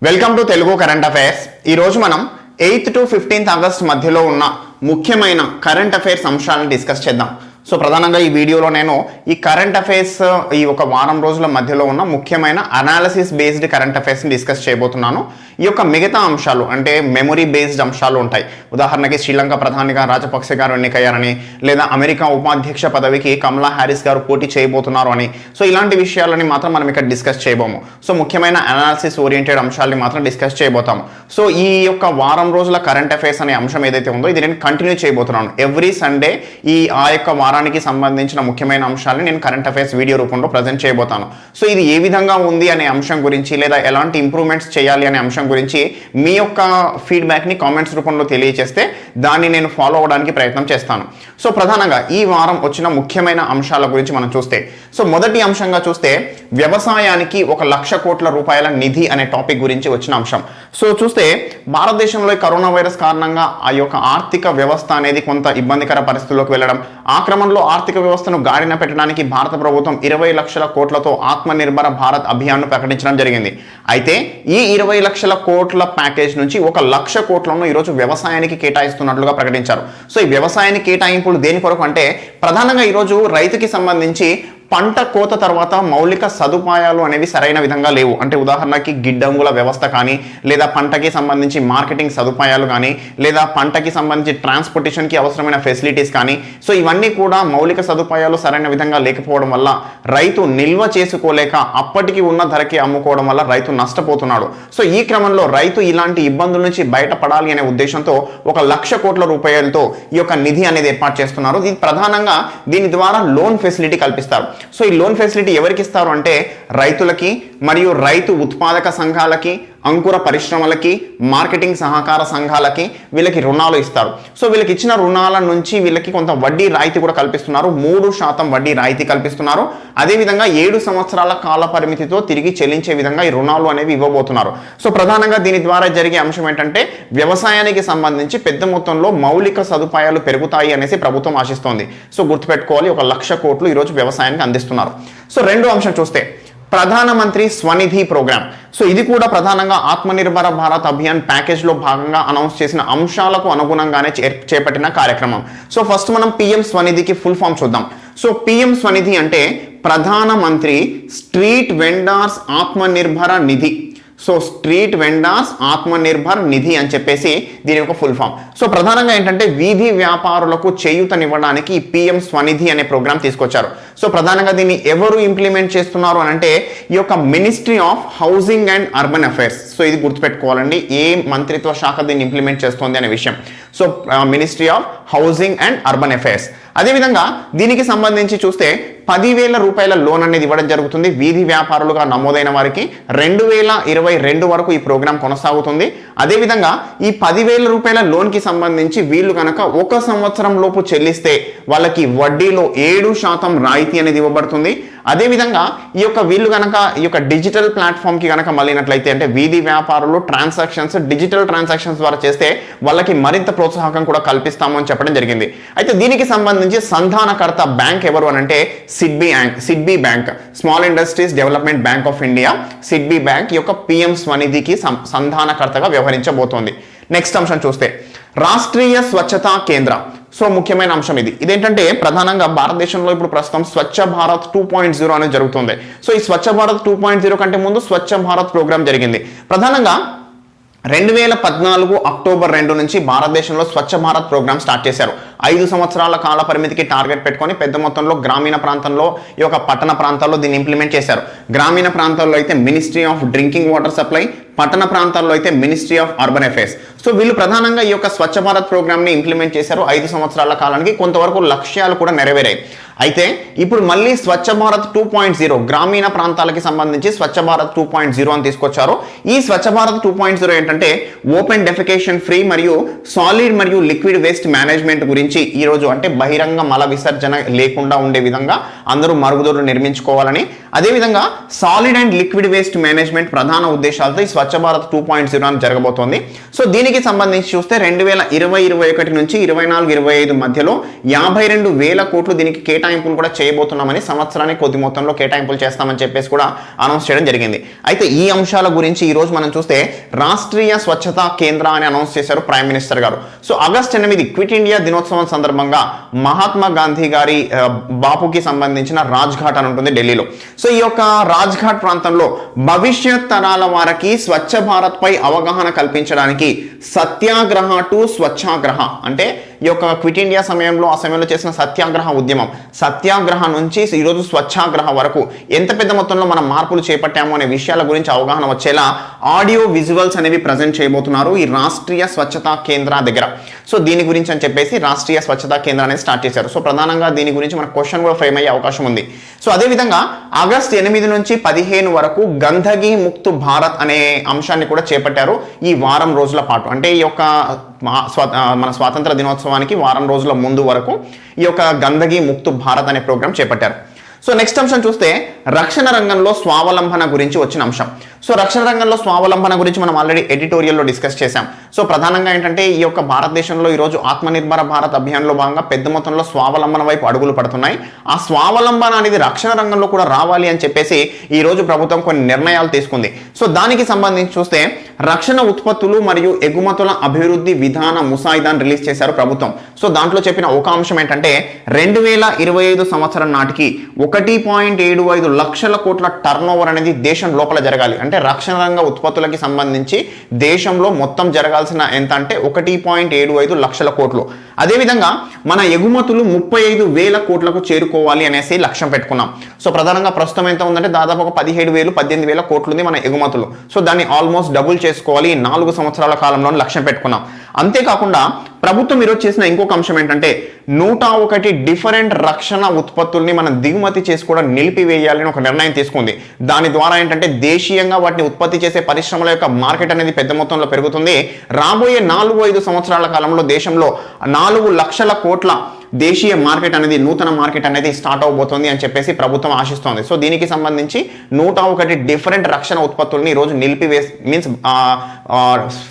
Welcome to Telugu current affairs. ఈరోజు మనం 8th to 15th August మధ్యలో ఉన్న ముఖ్యమైన కరెంట్ అఫైర్స్ అంశాలను డిస్కస్ చేద్దాం. సో ప్రధానంగా ఈ వీడియోలో నేను ఈ కరెంట్ అఫైర్స్ ఈ ఒక వారం రోజుల మధ్యలో ఉన్న ముఖ్యమైన అనాలిసిస్ బేస్డ్ కరెంట్ అఫైర్స్ని డిస్కస్ చేయబోతున్నాను. ఈ యొక్క మిగతా అంశాలు అంటే మెమొరీ బేస్డ్ అంశాలు ఉంటాయి. ఉదాహరణకి శ్రీలంక ప్రధానిగా రాజపక్సే గారు ఎన్నికయ్యారని, లేదా అమెరికా ఉపాధ్యక్ష పదవికి కమలా హ్యారిస్ గారు పోటీ చేయబోతున్నారు అని, సో ఇలాంటి విషయాలని మాత్రం మనం ఇక్కడ డిస్కస్ చేయబోము. సో ముఖ్యమైన అనాలిసిస్ ఓరియంటెడ్ అంశాలని మాత్రం డిస్కస్ చేయబోతాము. సో ఈ యొక్క వారం రోజుల కరెంట్ అఫైర్స్ అనే అంశం ఏదైతే ఉందో ఇది నేను కంటిన్యూ చేయబోతున్నాను. ఎవ్రీ సండే ఆ యొక్క వారానికి సంబంధించిన ముఖ్యమైన అంశాలని నేను కరెంట్ అఫైర్స్ వీడియో రూపంలో ప్రజెంట్ చేయబోతాను. సో ఇది ఏ విధంగా ఉంది అనే అంశం గురించి, లేదా ఎలాంటి ఇంప్రూవ్మెంట్స్ చేయాలి అనే అంశం గురించి మీ యొక్క ఫీడ్బ్యాక్ని కామెంట్స్ రూపంలో తెలియజేస్తే దాన్ని నేను ఫాలో అవ్వడానికి ప్రయత్నం చేస్తాను. సో ప్రధానంగా ఈ వారం వచ్చిన ముఖ్యమైన అంశాల గురించి మనం చూస్తే, సో మొదటి అంశంగా చూస్తే వ్యవసాయానికి 1,00,000 కోట్ల రూపాయల నిధి అనే టాపిక్ గురించి వచ్చిన అంశం. సో చూస్తే భారతదేశంలో కరోనా వైరస్ కారణంగా ఆ యొక్క ఆర్థిక వ్యవస్థ అనేది కొంత ఇబ్బందికర పరిస్థితుల్లోకి వెళ్ళడం, ఆ క్రమంలో ఆర్థిక వ్యవస్థను గాడిన పెట్టడానికి భారత ప్రభుత్వం 20 లక్షల కోట్లతో ఆత్మనిర్భర భారత్ అభియాన్ను ప్రకటించడం జరిగింది. అయితే ఈ 20 లక్షల కోట్ల ప్యాకేజ్ నుంచి 1,00,000 కోట్లను ఈరోజు వ్యవసాయానికి కేటాయిస్తున్నట్లుగా ప్రకటించారు. సో ఈ వ్యవసాయానికి కేటాయింపులు దేని కొరకు అంటే ప్రధానంగా ఈరోజు రైతుకి సంబంధించి పంట కోత తర్వాత మౌలిక సదుపాయాలు అనేవి సరైన విధంగా లేవు. అంటే ఉదాహరణకి గిడ్డంగుల వ్యవస్థ కానీ, లేదా పంటకి సంబంధించి మార్కెటింగ్ సదుపాయాలు కానీ, లేదా పంటకి సంబంధించి ట్రాన్స్పోర్టేషన్కి అవసరమైన ఫెసిలిటీస్ కానీ, సో ఇవన్నీ కూడా మౌలిక సదుపాయాలు సరైన విధంగా లేకపోవడం వల్ల రైతు నిల్వ చేసుకోలేక అప్పటికి ఉన్న ధరకి అమ్ముకోవడం వల్ల రైతు నష్టపోతున్నాడు. సో ఈ క్రమంలో రైతు ఇలాంటి ఇబ్బందుల నుంచి బయటపడాలి అనే ఉద్దేశంతో 1,00,000 కోట్ల రూపాయలతో ఈ యొక్క నిధి అనేది ఏర్పాటు చేస్తున్నారు. ఇది ప్రధానంగా దీని ద్వారా లోన్ ఫెసిలిటీ కల్పిస్తారు. సో ఈ లోన్ ఫెసిలిటీ ఎవరికి ఇస్తారు అంటే రైతులకి, మరియు రైతు ఉత్పాదక సంఘాలకి, అంకుర పరిశ్రమలకి, మార్కెటింగ్ సహకార సంఘాలకి వీళ్ళకి రుణాలు ఇస్తారు. సో వీళ్ళకి ఇచ్చిన రుణాల నుంచి వీళ్ళకి కొంత వడ్డీ రాయితీ కూడా కల్పిస్తున్నారు. 3% వడ్డీ రాయితీ కల్పిస్తున్నారు. అదేవిధంగా 7 సంవత్సరాల కాల పరిమితితో తిరిగి చెల్లించే విధంగా ఈ రుణాలు అనేవి ఇవ్వబోతున్నారు. సో ప్రధానంగా దీని ద్వారా జరిగే అంశం ఏంటంటే వ్యవసాయానికి సంబంధించి పెద్ద మొత్తంలో మౌలిక సదుపాయాలు పెరుగుతాయి అనేసి ప్రభుత్వం ఆశిస్తోంది. సో గుర్తుపెట్టుకోవాలి, 1,00,000 కోట్లు ఈరోజు వ్యవసాయానికి అందిస్తున్నారు. సో రెండో అంశం చూస్తే ప్రధానమంత్రి స్వనిధి ప్రోగ్రామ్. సో ఇది కూడా ప్రధానంగా ఆత్మనిర్భర భారత్ అభియాన్ ప్యాకేజ్లో భాగంగా అనౌన్స్ చేసిన అంశాలకు అనుగుణంగానే చేపట్టిన కార్యక్రమం. సో ఫస్ట్ మనం పిఎం స్వనిధికి ఫుల్ ఫామ్ చూద్దాం. సో పిఎం స్వనిధి అంటే ప్రధానమంత్రి స్ట్రీట్ వెండర్స్ ఆత్మనిర్భర నిధి. సో స్ట్రీట్ వెండర్స్ ఆత్మనిర్భర్ నిధి అని చెప్పేసి దీని యొక్క ఫుల్ ఫామ్. సో ప్రధానంగా ఏంటంటే వీధి వ్యాపారులకు చేయూతనివ్వడానికి ఈ పిఎం స్వనిధి అనే ప్రోగ్రామ్ తీసుకొచ్చారు. సో ప్రధానంగా దీన్ని ఎవరు ఇంప్లిమెంట్ చేస్తున్నారు అని అంటే ఈ యొక్క ministry of housing and urban affairs. So ఇది గుర్తుపెట్టుకోవాలండి, ఏ మంత్రిత్వ శాఖ దీన్ని ఇంప్లిమెంట్ చేస్తుంది అనే విషయం. So ministry of housing and urban affairs. అదేవిధంగా దీనికి సంబంధించి చూస్తే 10,000 రూపాయల లోన్ అనేది ఇవ్వడం జరుగుతుంది వీధి వ్యాపారులుగా నమోదైన వారికి. 2022 వరకు ఈ ప్రోగ్రాం కొనసాగుతుంది. అదేవిధంగా ఈ 10,000 రూపాయల లోన్కి సంబంధించి వీళ్ళు కనుక 1 సంవత్సరం లోపు చెల్లిస్తే వాళ్ళకి వడ్డీలో 7% రాయితీ అనేది ఇవ్వబడుతుంది. అదేవిధంగా ఈ యొక్క వీళ్ళు కనుక ఈ యొక్క డిజిటల్ ప్లాట్ఫామ్కి కనుక మళ్ళినట్లయితే, అంటే వీధి వ్యాపారులు డిజిటల్ ట్రాన్సాక్షన్స్ ద్వారా చేస్తే వాళ్ళకి మరింత ప్రోత్సాహకం కూడా కల్పిస్తాము అని చెప్పడం జరిగింది. అయితే దీనికి సంబంధించి సంధానకర్త బ్యాంక్ ఎవరు అని అంటే SIDBI bank, small industries development bank of India, SIDBI bank ఈ యొక్క పిఎం స్వనిధికి సంధానకర్తగా వ్యవహరించబోతోంది. నెక్స్ట్ అంశం చూస్తే రాష్ట్రీయ స్వచ్ఛతా కేంద్ర. సో ముఖ్యమైన అంశం ఇదేంటంటే ప్రధానంగా భారతదేశంలో ఇప్పుడు ప్రస్తుతం స్వచ్ఛ భారత్ 2.0 అనేది జరుగుతుంది. సో ఈ స్వచ్ఛ భారత్ 2.0 కంటే ముందు స్వచ్ఛ భారత్ ప్రోగ్రామ్ జరిగింది. ప్రధానంగా 2014 అక్టోబర్ 2 నుంచి భారతదేశంలో స్వచ్ఛ భారత్ ప్రోగ్రామ్ స్టార్ట్ చేశారు. 5 సంవత్సరాల కాల పరిమితికి టార్గెట్ పెట్టుకొని పెద్ద మొత్తంలో గ్రామీణ ప్రాంతంలో ఈ యొక్క పట్టణ ప్రాంతాల్లో దీన్ని ఇంప్లిమెంట్ చేశారు. గ్రామీణ ప్రాంతాల్లో అయితే ministry of drinking water supply, పట్టణ ప్రాంతాల్లో అయితే ministry of urban affairs. So వీళ్ళు ప్రధానంగా ఈ యొక్క స్వచ్ఛ భారత్ ప్రోగ్రామ్ని ఇంప్లిమెంట్ చేశారు. 5 సంవత్సరాల కాలానికి కొంతవరకు లక్ష్యాలు కూడా నెరవేరాయి. అయితే ఇప్పుడు మళ్ళీ స్వచ్ఛ భారత్ 2.0 గ్రామీణ ప్రాంతాలకి సంబంధించి స్వచ్ఛ భారత్ 2.0 అని తీసుకొచ్చారు. ఈ స్వచ్ఛ భారత్ 2.0 ఏంటంటే ఓపెన్ డెఫికేషన్ ఫ్రీ మరియు సాలిడ్ మరియు లిక్విడ్ వేస్ట్ మేనేజ్మెంట్ గురించి ఈరోజు, అంటే బహిరంగ మల విసర్జన లేకుండా ఉండే విధంగా అందరూ మరుగుదొడ్లు నిర్మించుకోవాలని, అదేవిధంగా solid and liquid waste management ప్రధాన ఉద్దేశాలతో ఈ స్వచ్ఛ భారత్ 2.0 అని జరగబోతోంది. సో దీనికి సంబంధించి చూస్తే 2020-21 నుంచి 24-25 మధ్యలో 52,000 కోట్లు దీనికి కేటాయింపులు కూడా చేయబోతున్నామని, సంవత్సరానికి కొద్ది మొత్తంలో కేటాయింపులు చేస్తామని చెప్పేసి కూడా అనౌన్స్ చేయడం జరిగింది. అయితే ఈ అంశాల గురించి ఈ రోజు మనం చూస్తే రాష్ట్రీయ స్వచ్ఛతా కేంద్ర అని అనౌన్స్ చేశారు ప్రైమ్ మినిస్టర్ గారు. సో ఆగస్టు 8 క్విట్ ఇండియా దినోత్సవం సందర్భంగా మహాత్మా గాంధీ గారి బాపుకి సంబంధించిన రాజ్ ఘాట్ అని ఉంటుంది ఢిల్లీలో. సో ఈ యొక్క రాజ్ ఘాట్ ప్రాంతంలో భవిష్యత్ తరాల వారికి స్వచ్ఛ భారత్ పై అవగాహన కల్పించడానికి సత్యాగ్రహ టు స్వచ్ఛాగ్రహ, అంటే ఈ యొక్క క్విట్ ఇండియా సమయంలో ఆ సమయంలో చేసిన సత్యాగ్రహ ఉద్యమం, సత్యాగ్రహ నుంచి ఈరోజు స్వచ్ఛాగ్రహ వరకు ఎంత పెద్ద మొత్తంలో మనం మార్పులు చేపట్టాము అనే విషయాల గురించి అవగాహన వచ్చేలా ఆడియో విజువల్స్ అనేవి ప్రజెంట్ చేయబోతున్నారు ఈ రాష్ట్రీయ స్వచ్ఛతా కేంద్ర దగ్గర. సో దీని గురించి అని చెప్పేసి రాష్ట్రీయ స్వచ్ఛతా కేంద్ర అనేది స్టార్ట్ చేశారు. సో ప్రధానంగా దీని గురించి మన క్వశ్చన్ కూడా ఫ్రేమ్ అయ్యే అవకాశం ఉంది. సో అదేవిధంగా ఆగస్టు 8 నుంచి 15 వరకు గందగీ ముక్త్ భారత్ అనే అంశాన్ని కూడా చేపట్టారు ఈ వారం రోజుల పాటు. అంటే ఈ యొక్క మన స్వాతంత్ర దినోత్సవానికి వారం రోజుల ముందు వరకు ఈ యొక్క గందగీ ముక్త్ భారత్ అనే ప్రోగ్రాం చేపట్టారు. సో నెక్స్ట్ అంశం చూస్తే రక్షణ రంగంలో స్వావలంబన గురించి వచ్చిన అంశం. సో రక్షణ రంగంలో స్వావలంబన గురించి మనం ఆల్రెడీ ఎడిటోరియల్లో డిస్కస్ చేశాం. సో ప్రధానంగా ఏంటంటే ఈ యొక్క భారతదేశంలో ఈరోజు ఆత్మనిర్భర భారత్ అభియాన్లో భాగంగా పెద్ద మొత్తంలో స్వావలంబన వైపు అడుగులు పడుతున్నాయి. ఆ స్వావలంబన అనేది రక్షణ రంగంలో కూడా రావాలి అని చెప్పేసి ఈ రోజు ప్రభుత్వం కొన్ని నిర్ణయాలు తీసుకుంది. సో దానికి సంబంధించి చూస్తే రక్షణ ఉత్పత్తులు మరియు ఎగుమతుల అభివృద్ధి విధాన ముసాయిదాను రిలీజ్ చేశారు ప్రభుత్వం. సో దాంట్లో చెప్పిన ఒక అంశం ఏంటంటే 2025 సంవత్సరం నాటికి 1.75 లక్షల కోట్ల టర్న్ ఓవర్ అనేది దేశం లోపల జరగాలి. అంటే రక్షణ రంగ ఉత్పత్తులకి సంబంధించి దేశంలో మొత్తం జరగాల్సిన ఎంత అంటే 1.75 లక్షల కోట్లు. అదేవిధంగా మన ఎగుమతులు 35,000 కోట్లకు చేరుకోవాలి అనేసి లక్ష్యం పెట్టుకున్నాం. సో ప్రధానంగా ప్రస్తుతం ఎంత ఉందంటే దాదాపు ఒక 17,000-18,000 కోట్లు ఉంది మన ఎగుమతులు. సో దాన్ని ఆల్మోస్ట్ డబుల్ చేసుకోవాలి 4 సంవత్సరాల కాలంలో లక్ష్యం పెట్టుకున్నాం. అంతేకాకుండా ప్రభుత్వం ఈరోజు చేసిన ఇంకొక అంశం ఏంటంటే 101 డిఫరెంట్ రక్షణ ఉత్పత్తుల్ని మనం దిగుమతి చేసి కూడా నిలిపివేయాలని ఒక నిర్ణయం తీసుకుంది. దాని ద్వారా ఏంటంటే దేశీయంగా వాటిని ఉత్పత్తి చేసే పరిశ్రమల యొక్క మార్కెట్ అనేది పెద్ద మొత్తంలో పెరుగుతుంది. రాబోయే 4-5 సంవత్సరాల కాలంలో దేశంలో 4 లక్షల కోట్ల దేశీయ మార్కెట్ అనేది, నూతన మార్కెట్ అనేది స్టార్ట్ అవబోతుంది అని చెప్పేసి ప్రభుత్వం ఆశిస్తోంది. సో దీనికి సంబంధించి 101 డిఫరెంట్ రక్షణ ఉత్పత్తుల్ని ఈరోజు మీన్స్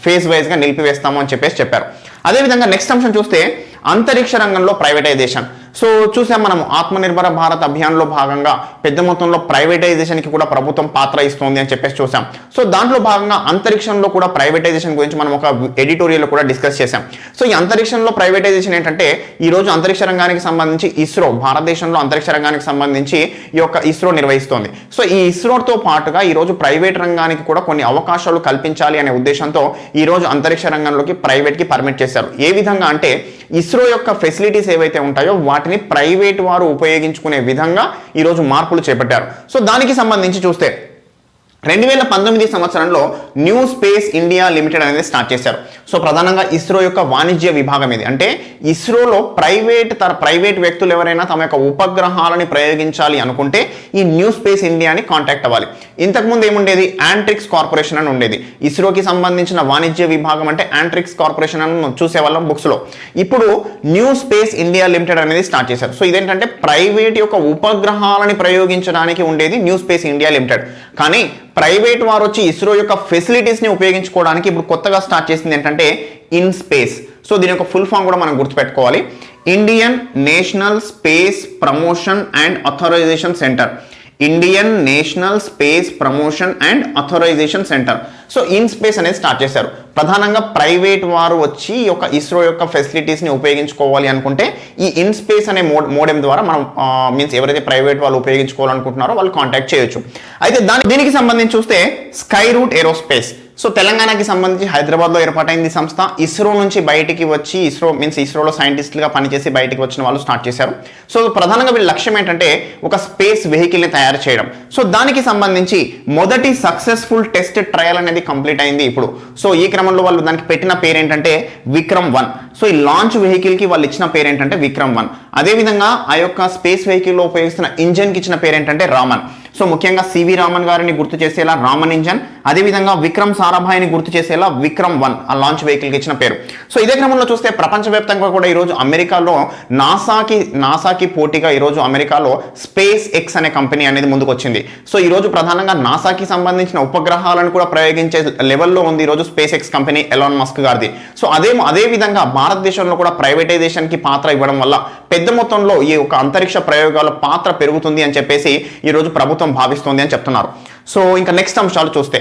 ఫేజ్ వైజ్ గా నిలిపివేస్తాము అని చెప్పేసి చెప్పారు. అదేవిధంగా నెక్స్ట్ అంశం చూస్తే అంతరిక్ష రంగంలో ప్రైవేటైజేషన్. సో చూసాం మనం ఆత్మనిర్భర భారత్ అభియాన్లో భాగంగా పెద్ద మొత్తంలో ప్రైవేటైజేషన్కి కూడా ప్రభుత్వం పాత్ర ఇస్తోంది అని చెప్పేసి చూసాం. సో దాంట్లో భాగంగా అంతరిక్షంలో కూడా ప్రైవేటైజేషన్ గురించి మనం ఒక ఎడిటోరియల్ కూడా డిస్కస్ చేసాం. సో ఈ అంతరిక్షంలో ప్రైవేటైజేషన్ ఏంటంటే ఈ రోజు అంతరిక్ష రంగానికి సంబంధించి ఇస్రో, భారతదేశంలో అంతరిక్ష రంగానికి సంబంధించి ఈ యొక్క ఇస్రో నిర్వహిస్తోంది. సో ఈ ఇస్రోతో పాటుగా ఈ రోజు ప్రైవేట్ రంగానికి కూడా కొన్ని అవకాశాలు కల్పించాలి అనే ఉద్దేశంతో ఈ రోజు అంతరిక్ష రంగంలోకి ప్రైవేట్కి పర్మిట్ చేశారు. ఏ విధంగా అంటే ఇస్రో యొక్క ఫెసిలిటీస్ ఏవైతే ఉంటాయో వాటిని ప్రైవేట్ వారు ఉపయోగించుకునే విధంగా ఈరోజు మార్పులు చేపట్టారు. సో దానికి సంబంధించి చూస్తే 2019 సంవత్సరంలో న్యూ స్పేస్ ఇండియా లిమిటెడ్ అనేది స్టార్ట్ చేశారు. సో ప్రధానంగా ఇస్రో యొక్క వాణిజ్య విభాగం ఇది. అంటే ఇస్రోలో ప్రైవేట్ వ్యక్తులు ఎవరైనా తమ యొక్క ఉపగ్రహాలని ప్రయోగించాలి అనుకుంటే ఈ న్యూ స్పేస్ ఇండియాని కాంటాక్ట్ అవ్వాలి. ఇంతకుముందు ఏముండేది, యాంట్రిక్స్ కార్పొరేషన్ అని ఉండేది. ఇస్రోకి సంబంధించిన వాణిజ్య విభాగం అంటే యాంట్రిక్స్ కార్పొరేషన్ అని చూసేవాళ్ళం బుక్స్లో. ఇప్పుడు న్యూ స్పేస్ ఇండియా లిమిటెడ్ అనేది స్టార్ట్ చేశారు. సో ఇదేంటంటే ప్రైవేట్ యొక్క ఉపగ్రహాలని ప్రయోగించడానికి ఉండేది న్యూ స్పేస్ ఇండియా లిమిటెడ్. కానీ ప్రైవేట్ వారు వచ్చి ఇస్రో యొక్క ఫెసిలిటీస్ని ఉపయోగించుకోవడానికి ఇప్పుడు కొత్తగా స్టార్ట్ చేసింది ఏంటంటే ఇన్ స్పేస్. సో దీని యొక్క ఫుల్ ఫామ్ కూడా మనం గుర్తుపెట్టుకోవాలి, Indian national space promotion and authorisation centre. Indian national space promotion and authorisation centre. So in space అనేది స్టార్ట్ చేశారు. ప్రధానంగా ప్రైవేట్ వారు వచ్చి ఈ యొక్క ఇస్రో యొక్క ఫెసిలిటీస్ని ఉపయోగించుకోవాలి అనుకుంటే ఈ ఇన్ స్పేస్ అనే మోడెం ద్వారా మనం మీన్స్ ఎవరైతే ప్రైవేట్ వాళ్ళు ఉపయోగించుకోవాలనుకుంటున్నారో వాళ్ళు కాంటాక్ట్ చేయొచ్చు. అయితే దీనికి సంబంధించి చూస్తే స్కై రూట్ ఏరోస్పేస్. సో తెలంగాణకి సంబంధించి హైదరాబాద్లో ఏర్పాటైంది సంస్థ. ఇస్రో నుంచి బయటికి వచ్చి ఇస్రోలో సైంటిస్టులుగా పనిచేసి బయటికి వచ్చిన వాళ్ళు స్టార్ట్ చేశారు. సో ప్రధానంగా వీళ్ళ లక్ష్యం ఏంటంటే ఒక స్పేస్ వెహికల్ని తయారు చేయడం. సో దానికి సంబంధించి మొదటి సక్సెస్ఫుల్ టెస్ట్ ట్రయల్ అనేది కంప్లీట్ అయింది ఇప్పుడు. సో ఈ క్రమంలో వాళ్ళు దానికి పెట్టిన పేరు ఏంటంటే విక్రమ్-1. సో ఈ లాంచ్ వెహికల్కి వాళ్ళు ఇచ్చిన పేరు ఏంటంటే విక్రమ్-1. అదేవిధంగా ఆ యొక్క స్పేస్ వెహికల్లో ఉపయోగిస్తున్న ఇంజన్కి ఇచ్చిన పేరు ఏంటంటే రామన్. సో ముఖ్యంగా సివి రామన్ గారిని గుర్తు చేసేలా రామన్ ఇంజన్, అదేవిధంగా విక్రమ్ సారాభాయిని గుర్తు చేసేలా విక్రమ్-1 ఆ లాంచ్ వెహికల్కి ఇచ్చిన పేరు. సో ఇదే క్రమంలో చూస్తే ప్రపంచవ్యాప్తంగా కూడా ఈరోజు అమెరికాలో నాసాకి పోటీగా ఈరోజు అమెరికాలో స్పేస్ ఎక్స్ అనే కంపెనీ అనేది ముందుకు వచ్చింది. సో ఈరోజు ప్రధానంగా నాసాకి సంబంధించిన ఉపగ్రహాలను కూడా ప్రయోగించే లెవెల్లో ఉంది ఈరోజు space X company Elon Musk గారిది. సో అదే విధంగా భారతదేశంలో కూడా ప్రైవేటైజేషన్కి పాత్ర ఇవ్వడం వల్ల పెద్ద మొత్తంలో ఈ ఒక అంతరిక్ష ప్రయోగాల పాత్ర పెరుగుతుంది అని చెప్పేసి ఈరోజు ప్రభుత్వం భావిస్తోంది అని చెప్తున్నారు. సో ఇంకా నెక్స్ట్ అంశాలు చూస్తే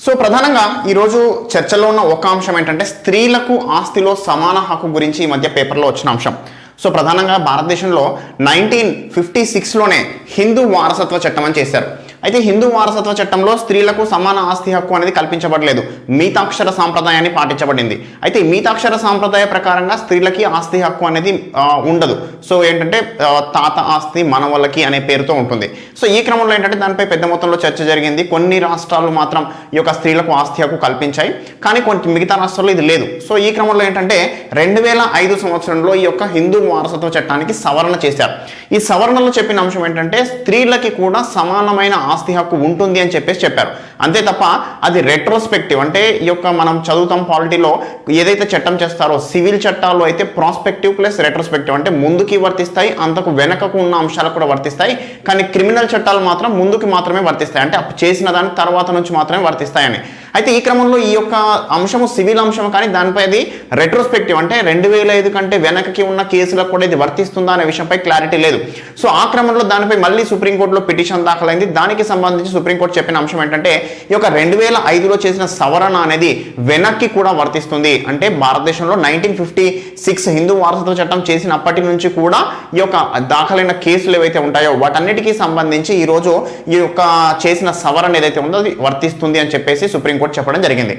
సో ప్రధానంగా ఈరోజు చర్చలో ఉన్న ఒక అంశం ఏంటంటే స్త్రీలకు ఆస్తిలో సమాన హక్కు గురించి ఈ మధ్య పేపర్లో వచ్చిన అంశం. సో ప్రధానంగా భారతదేశంలో 1956లోనే హిందూ వారసత్వ చట్టం అని చేశారు. అయితే హిందూ వారసత్వ చట్టంలో స్త్రీలకు సమాన ఆస్తి హక్కు అనేది కల్పించబడలేదు, మితాక్షర సాంప్రదాయాన్ని పాటించబడింది. అయితే ఈ మితాక్షర సాంప్రదాయ ప్రకారంగా స్త్రీలకి ఆస్తి హక్కు అనేది ఉండదు. సో ఏంటంటే తాత ఆస్తి మనవళ్ళకి అనే పేరుతో ఉంటుంది. సో ఈ క్రమంలో ఏంటంటే దానిపై పెద్ద మొత్తంలో చర్చ జరిగింది. కొన్ని రాష్ట్రాలు మాత్రం ఈ యొక్క స్త్రీలకు ఆస్తి హక్కు కల్పించాయి, కానీ కొన్ని మిగతా రాష్ట్రాల్లో ఇది లేదు. సో ఈ క్రమంలో ఏంటంటే 2005 సంవత్సరంలో ఈ యొక్క హిందూ వారసత్వ చట్టానికి సవరణ చేశారు. ఈ సవరణలో చెప్పిన అంశం ఏంటంటే స్త్రీలకి కూడా సమానమైన ఆస్తి హక్కు ఉంటుంది అని చెప్పారు. అంతే తప్ప అది రెట్రోస్పెక్టివ్, అంటే ఈ యొక్క మనం చదువుతాం పాలిటీలో ఏదైతే చట్టం చేస్తారో సివిల్ చట్టాల్లో అయితే ప్రాస్పెక్టివ్ ప్లస్ రెట్రోస్పెక్టివ్, అంటే ముందుకి వర్తిస్తాయి, అంతకు వెనకకు ఉన్న అంశాలకు కూడా వర్తిస్తాయి. కానీ క్రిమినల్ చట్టాలు మాత్రం ముందుకి మాత్రమే వర్తిస్తాయి, అంటే చేసిన దాని తర్వాత నుంచి మాత్రమే వర్తిస్తాయని. అయితే ఈ క్రమంలో ఈ యొక్క అంశము సివిల్ అంశం, కానీ దానిపై అది రెట్రోస్పెక్టివ్, అంటే 2005 కంటే వెనకకి ఉన్న కేసులకు కూడా ఇది వర్తిస్తుందా అనే విషయంపై క్లారిటీ లేదు. సో ఆ క్రమంలో దానిపై మళ్ళీ సుప్రీంకోర్టులో పిటిషన్ దాఖలైంది. దానికి సంబంధించి సుప్రీంకోర్టు చెప్పిన అంశం ఏంటంటే ఈ యొక్క 2005లో చేసిన సవరణ అనేది వెనక్కి కూడా వర్తిస్తుంది. అంటే భారతదేశంలో 1956 హిందూ వారసత్వ చట్టం చేసినప్పటి నుంచి కూడా ఈ యొక్క దాఖలైన కేసులు ఏవైతే ఉంటాయో వాటన్నిటికీ సంబంధించి ఈరోజు ఈ యొక్క చేసిన సవరణ ఏదైతే ఉందో అది వర్తిస్తుంది అని చెప్పేసి సుప్రీంకోర్టు చెప్పడం జరిగింది.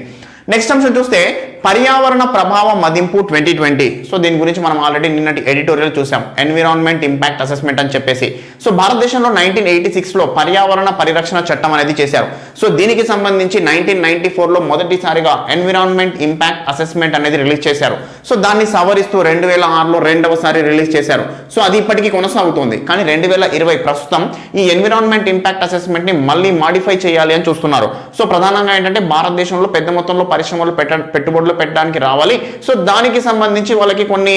నెక్స్ట్ అంశం చూస్తే పర్యావరణ ప్రభావ మదింపు 2020. సో దీని గురించి మనం ఆల్రెడీ నిన్నటి ఎడిటోరియల్ చూసాం, ఎన్విరాన్మెంట్ ఇంపాక్ట్ అసెస్మెంట్ అని చెప్పేసి. సో భారతదేశంలో 1986లో పర్యావరణ పరిరక్షణ చట్టం అనేది చేశారు. సో దీనికి సంబంధించి 1994లో మొదటిసారిగా ఎన్విరాన్మెంట్ ఇంపాక్ట్ అసెస్మెంట్ అనేది రిలీజ్ చేశారు. సో దాన్ని సవరిస్తూ 2006లో రెండవసారి రిలీజ్ చేశారు. సో అది ఇప్పటికీ కొనసాగుతుంది. కానీ 2020 ప్రస్తుతం ఈ ఎన్విరాన్మెంట్ ఇంపాక్ట్ అసెస్మెంట్ ని మళ్ళీ మాడిఫై చేయాలి అని చూస్తున్నారు. సో ప్రధానంగా ఏంటంటే భారతదేశంలో పెద్ద మొత్తంలో పరిశ్రమలు పెట్టుబడులు పెట్టడానికి రావాలి. సో దానికి సంబంధించి వాళ్ళకి కొన్ని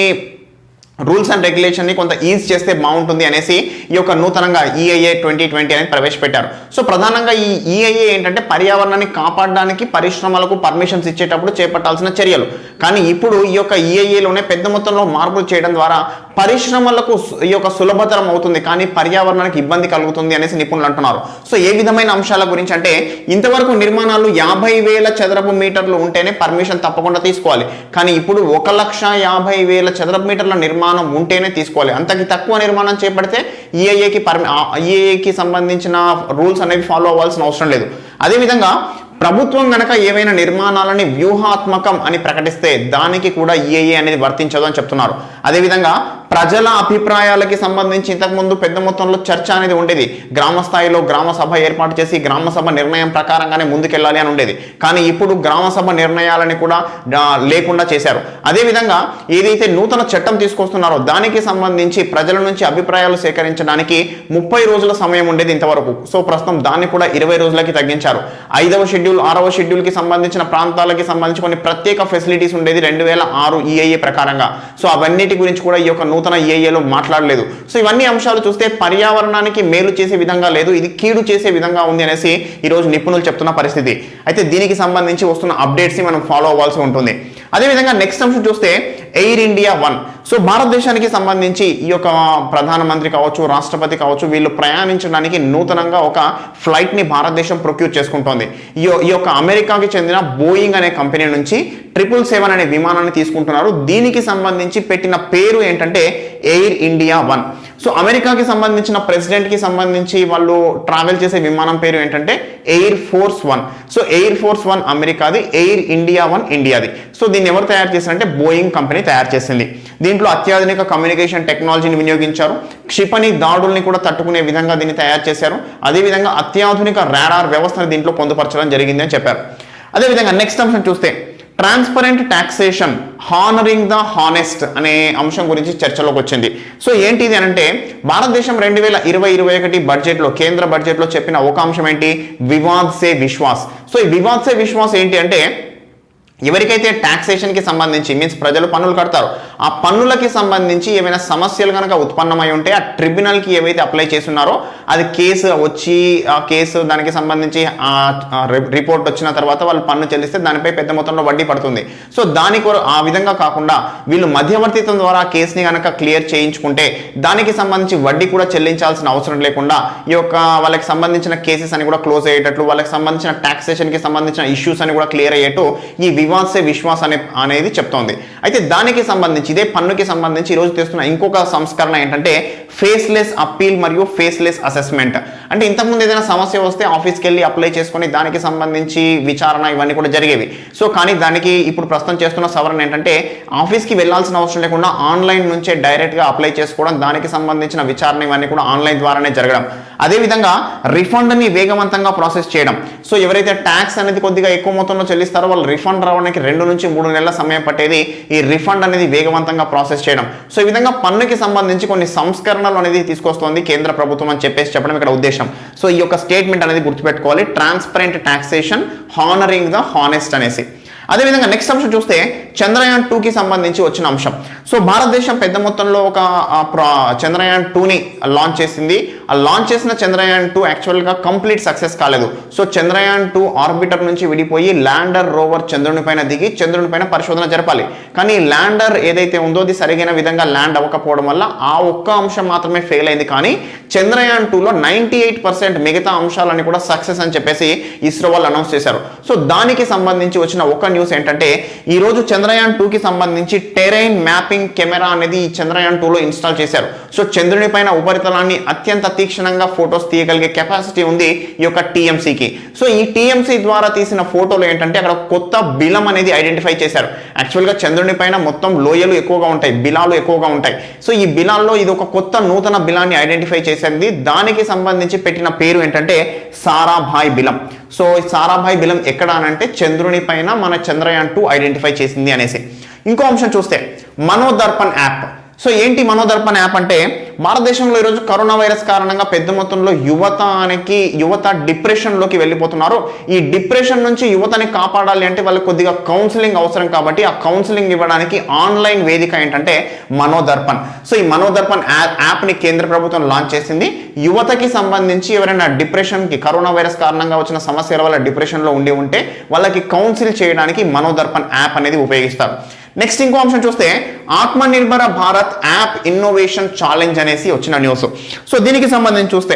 రూల్స్ అండ్ రెగ్యులేషన్ ని కొంత ఈజ్ చేస్తే బాగుంటుంది అనేసి ఈ యొక్క నూతనంగా ఈఐఏ 2020 అనేది ప్రవేశపెట్టారు. సో ప్రధానంగా ఈ ఈఐఏ ఏంటంటే పర్యావరణాన్ని కాపాడడానికి పరిశ్రమలకు పర్మిషన్స్ ఇచ్చేటప్పుడు చేపట్టాల్సిన చర్యలు. కానీ ఇప్పుడు ఈ యొక్క ఈఐఏలోనే పెద్ద మొత్తంలో మార్పులు చేయడం ద్వారా పరిశ్రమలకు ఈ యొక్క సులభతరం అవుతుంది, కానీ పర్యావరణానికి ఇబ్బంది కలుగుతుంది అనేసి నిపుణులు అంటున్నారు. సో ఏ విధమైన అంశాల గురించి అంటే ఇంతవరకు నిర్మాణాలు 50,000 చదరపు మీటర్లు ఉంటేనే పర్మిషన్ తప్పకుండా తీసుకోవాలి. కానీ ఇప్పుడు 1,50,000 చదరపు మీటర్ల నిర్మాణం ఉంటేనే తీసుకోవాలి. అంతకి తక్కువ నిర్మాణం చేపడితే ఈఏఏకి సంబంధించిన రూల్స్ అనేవి ఫాలో అవ్వాల్సిన అవసరం లేదు. అదేవిధంగా ప్రభుత్వం గనక ఏవైనా నిర్మాణాలని వ్యూహాత్మకం అని ప్రకటిస్తే దానికి కూడా ఈఏఏ అనేది వర్తించదు అని చెప్తున్నారు. అదేవిధంగా ప్రజల అభిప్రాయాలకి సంబంధించి ఇంతకుముందు పెద్ద మొత్తంలో చర్చ అనేది ఉండేది. గ్రామ స్థాయిలో గ్రామ సభ ఏర్పాటు చేసి గ్రామ సభ నిర్ణయం ప్రకారంగానే ముందుకెళ్ళాలి అని ఉండేది. కానీ ఇప్పుడు గ్రామ సభ నిర్ణయాలని కూడా లేకుండా చేశారు. అదేవిధంగా ఏదైతే నూతన చట్టం తీసుకొస్తున్నారో దానికి సంబంధించి ప్రజల నుంచి అభిప్రాయాలు సేకరించడానికి 30 రోజుల సమయం ఉండేది ఇంతవరకు. సో ప్రస్తుతం దాన్ని కూడా 20 రోజులకి తగ్గించారు. 5వ షెడ్యూల్ 6వ షెడ్యూల్కి సంబంధించిన ప్రాంతాలకి సంబంధించి కొన్ని ప్రత్యేక ఫెసిలిటీస్ ఉండేది 2006 ఈఐఏ ప్రకారంగా. సో అవన్నిటి గురించి కూడా ఈ యొక్క నూతన ఈఐఏలో మాట్లాడలేదు. సో ఇవన్నీ అంశాలు చూస్తే పర్యావరణానికి మేలు చేసే విధంగా లేదు, ఇది కీడు చేసే విధంగా ఉంది అనేసి ఈరోజు నిపుణులు చెప్తున్న పరిస్థితి. అయితే దీనికి సంబంధించి వస్తున్న అప్డేట్స్ని మనం ఫాలో అవ్వాల్సి ఉంటుంది. అదేవిధంగా నెక్స్ట్ అంశం చూస్తే ఎయిర్ ఇండియా 1. సో భారతదేశానికి సంబంధించి ఈ యొక్క ప్రధానమంత్రి కావచ్చు, రాష్ట్రపతి కావచ్చు, వీళ్ళు ప్రయాణించడానికి నూతనంగా ఒక ఫ్లైట్ని భారతదేశం ప్రొక్యూర్ చేసుకుంటోంది. ఈ యొక్క అమెరికాకి చెందిన బోయింగ్ అనే కంపెనీ నుంచి 777 అనే విమానాన్ని తీసుకుంటున్నారు. దీనికి సంబంధించి పెట్టిన పేరు ఏంటంటే ఎయిర్ ఇండియా 1. సో అమెరికాకి సంబంధించిన ప్రెసిడెంట్కి సంబంధించి వాళ్ళు ట్రావెల్ చేసే విమానం పేరు ఏంటంటే Air Force 1. So Air Force 1 అమెరికాది, ఎయిర్ ఇండియా 1 ఇండియాది. సో దీన్ని ఎవరు తయారు చేశారంటే బోయింగ్ కంపెనీ తయారు చేసింది. దీంట్లో అత్యాధునిక కమ్యూనికేషన్ టెక్నాలజీని వినియోగించారు. క్షిపణి దాడుల్ని కూడా తట్టుకునే విధంగా దీన్ని తయారు చేశారు. అదేవిధంగా అత్యాధునిక రాడార్ వ్యవస్థను దీంట్లో పొందుపరచడం జరిగింది అని చెప్పారు. అదేవిధంగా నెక్స్ట్ అంశం చూస్తే transparent taxation honouring the honest అనే అంశం గురించి చర్చలోకి వచ్చింది. సో ఏంటిది అంటే భారతదేశం 2020-21 బడ్జెట్లో కేంద్ర బడ్జెట్లో చెప్పిన ఒక అంశం ఏంటి, వివాద్ సే విశ్వాస్. సో ఈ వివాద్ సే విశ్వాస్ ఏంటి అంటే ఎవరికైతే టాక్సేషన్కి సంబంధించి మీన్స్ ప్రజలు పన్నులు కడతారో ఆ పన్నులకి సంబంధించి ఏమైనా సమస్యలు కనుక ఉత్పన్నమై ఉంటే ఆ ట్రిబ్యునల్కి ఏవైతే అప్లై చేస్తున్నారో అది కేసు వచ్చి ఆ కేసు దానికి సంబంధించి రిపోర్ట్ వచ్చిన తర్వాత వాళ్ళు పన్ను చెల్లిస్తే దానిపై పెద్ద మొత్తంలో వడ్డీ పడుతుంది. సో ఆ విధంగా కాకుండా వీళ్ళు మధ్యవర్తిత్వం ద్వారా ఆ కేసుని కనుక క్లియర్ చేయించుకుంటే దానికి సంబంధించి వడ్డీ కూడా చెల్లించాల్సిన అవసరం లేకుండా ఈ యొక్క వాళ్ళకి సంబంధించిన కేసెస్ అని కూడా క్లోజ్ అయ్యేటట్లు, వాళ్ళకి సంబంధించిన టాక్సేషన్కి సంబంధించిన ఇష్యూస్ అని కూడా క్లియర్ అయ్యేట్టు ఈ వివాద్ సే విశ్వాస్ అనేది చెప్తోంది. అయితే దానికి సంబంధించి ఇదే పన్నుకి సంబంధించి ఈరోజు తెస్తున్న ఇంకొక సంస్కరణ ఏంటంటే ఫేస్లెస్ అప్పీల్ మరియు ఫేస్లెస్ అసెస్మెంట్. అంటే ఇంతకుముందు ఏదైనా సమస్య వస్తే ఆఫీస్కి వెళ్ళి అప్లై చేసుకొని దానికి సంబంధించి విచారణ ఇవన్నీ కూడా జరిగేవి. సో కానీ దానికి ఇప్పుడు ప్రస్తుతం చేస్తున్న సవరణ ఏంటంటే ఆఫీస్కి వెళ్ళాల్సిన అవసరం లేకుండా ఆన్లైన్ నుంచే డైరెక్ట్గా అప్లై చేసుకోవడం, దానికి సంబంధించిన విచారణ ఇవన్నీ కూడా ఆన్లైన్ ద్వారానే జరగడం. అదేవిధంగా రిఫండ్ని వేగవంతంగా ప్రాసెస్ చేయడం. సో ఎవరైతే ట్యాక్స్ అనేది కొద్దిగా ఎక్కువ మొత్తంలో చెల్లిస్తారో వాళ్ళు రిఫండ్ రావడానికి 2 నుంచి 3 నెలల సమయం పట్టేది ఈ రిఫండ్ అనేది వేగవంతంగా ప్రాసెస్ చేయడం. సో ఈ విధంగా పన్నుకి సంబంధించి కొన్ని సంస్కరణలు అనేది తీసుకొస్తోంది కేంద్ర ప్రభుత్వం అని చెప్పడం ఇక్కడ ఉద్దేశం. సో ఈ యొక్క స్టేట్మెంట్ అనేది గుర్తుపెట్టుకోవాలి, transparent taxation honouring the honest అనేసి. అదేవిధంగా నెక్స్ట్ అంశం చూస్తే చంద్రయాన్ 2కి సంబంధించి వచ్చిన అంశం. సో భారతదేశం పెద్ద మొత్తంలో ఒక చంద్రయాన్ 2ని లాంచ్ చేసింది. ఆ లాంచ్ చేసిన చంద్రయాన్ 2 యాక్చువల్గా కంప్లీట్ సక్సెస్ కాలేదు. సో చంద్రయాన్ 2 ఆర్బిటర్ నుంచి విడిపోయి ల్యాండర్ రోవర్ చంద్రుని పైన దిగి చంద్రుని పైన పరిశోధన జరపాలి. కానీ ల్యాండర్ ఏదైతే ఉందో అది సరిగిన విధంగా ల్యాండ్ అవ్వకపోవడం వల్ల ఆ ఒక్క అంశం మాత్రమే ఫెయిల్ అయింది. కానీ చంద్రయాన్ 2లో 98% మిగతా అంశాలన్నీ కూడా సక్సెస్ అని చెప్పేసి ఇస్రో వాళ్ళు అనౌన్స్ చేశారు. సో దానికి సంబంధించి వచ్చిన ఒక న్యూస్ ఏంటంటే ఈ రోజు చంద్రయాన్ 2కి సంబంధించి టెరైన్ మ్యాపింగ్ కెమెరా అనేది ఈ చంద్రయాన్ 2లో ఇన్స్టాల్ చేశారు. సో చంద్రుని పైన ఉపరితలాన్ని అత్యంత తీక్షణంగా ఫోటోస్ తీయగలిగే కెపాసిటీ ఉంది ఈ యొక్క టీఎంసీకి. సో ఈ టీఎంసీ ద్వారా తీసిన ఫోటోలు ఏంటంటే అక్కడ కొత్త బిలం అనేది ఐడెంటిఫై చేశారు. యాక్చువల్గా చంద్రుని పైన మొత్తం లోయలు ఎక్కువగా ఉంటాయి, బిలాలు ఎక్కువగా ఉంటాయి. సో ఈ బిలాల్లో ఇది ఒక కొత్త నూతన బిలాన్ని ఐడెంటిఫై చేసింది. దానికి సంబంధించి పెట్టిన పేరు ఏంటంటే సారాభాయ్ బిలం. సో సారాభాయ్ బిలం ఎక్కడ అనంటే చంద్రుని పైన మన చంద్రయాన్ 2 ఐడెంటిఫై చేసింది అనేసి. ఇంకో అంశం చూస్తే మనోదర్పణ్ యాప్. సో ఏంటి మనోదర్పణ్ యాప్ అంటే భారతదేశంలో ఈరోజు కరోనా వైరస్ కారణంగా పెద్ద మొత్తంలో యువత డిప్రెషన్లోకి వెళ్ళిపోతున్నారు. ఈ డిప్రెషన్ నుంచి యువతని కాపాడాలి అంటే వాళ్ళకి కొద్దిగా కౌన్సిలింగ్ అవసరం కాబట్టి ఆ కౌన్సిలింగ్ ఇవ్వడానికి ఆన్లైన్ వేదిక ఏంటంటే మనోదర్పణ్. సో ఈ మనోదర్పణ్ యాప్ని కేంద్ర ప్రభుత్వం లాంచ్ చేసింది. యువతకి సంబంధించి ఎవరైనా డిప్రెషన్కి కరోనా వైరస్ కారణంగా వచ్చిన సమస్యల వల్ల డిప్రెషన్లో ఉంటే వాళ్ళకి కౌన్సిల్ చేయడానికి మనోదర్పణ్ యాప్ అనేది ఉపయోగిస్తారు. నెక్స్ట్ ఇంకో అంశం చూస్తే Atmanirbhar Bharat app innovation challenge అనేసి వచ్చిన న్యూస్. సో దీనికి సంబంధించి చూస్తే